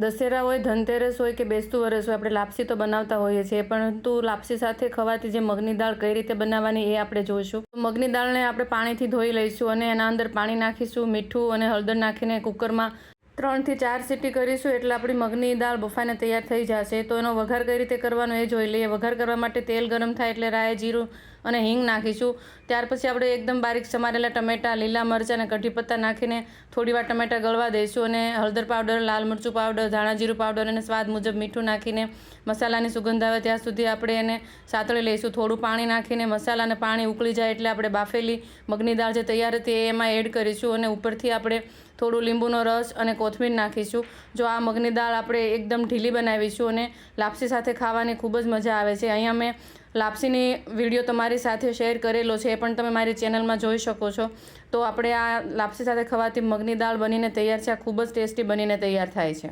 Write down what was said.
દશેરા હોય, ધનતેરસ હોય કે બેસતું વરસ હોય, આપણે લાપસી તો બનાવતા હોઈએ છીએ, પરંતુ લાપસી સાથે ખવાતી જે મગની દાળ કઈ રીતે બનાવવાની એ આપણે જોઈશું. મગની દાળને આપણે પાણીથી ધોઈ લઈશું અને એના અંદર પાણી નાખીશું, મીઠું અને હળદર નાખીને કુકરમાં 3 થી 4 સીટી કરીશું એટલે આપણી મગની દાળ બફાઈને તૈયાર થઈ જશે. તો એનો વઘાર કઈ રીતે કરવાનો એ જોઈ લઈએ. વઘાર કરવા માટે તેલ ગરમ થાય એટલે રાઈ, જીરું અને હિંગ નાખીશું. ત્યાર પછી આપણે એકદમ બારીક સમારેલા ટમેટાં, લીલા મરચાં અને કઢી પત્તા નાખીને થોડીવાર ટમેટાં ગળવા દઈશું અને હળદર પાવડર, લાલ મરચું પાવડર, ધાણા જીરું પાવડર અને સ્વાદ મુજબ મીઠું નાખીને મસાલાની સુગંધ આવે ત્યાં સુધી આપણે એને સાતળી લઈશું. થોડું પાણી નાખીને મસાલા અને પાણી ઉકળી જાય એટલે આપણે બાફેલી મગની દાળ જે તૈયાર હતી એ એમાં એડ કરીશું અને ઉપરથી આપણે થોડું લીંબુનો રસ અને કોથમીર નાખીશું. જો આ મગની દાળ આપણે એકદમ ઢીલી બનાવીશું અને લાપસી સાથે ખાવાની ખૂબ જ મજા આવે છે. અહીંયા મેં લાપસીની વિડીયો તમારી સાથે શેર કરેલો છે, એ પણ તમે મારી ચેનલમાં જોઈ શકો છો. તો આપણે આ લાપસી સાથે ખવાતી મગની દાળ બનીને તૈયાર છે. આ ખૂબ જ ટેસ્ટી બનીને તૈયાર થાય છે.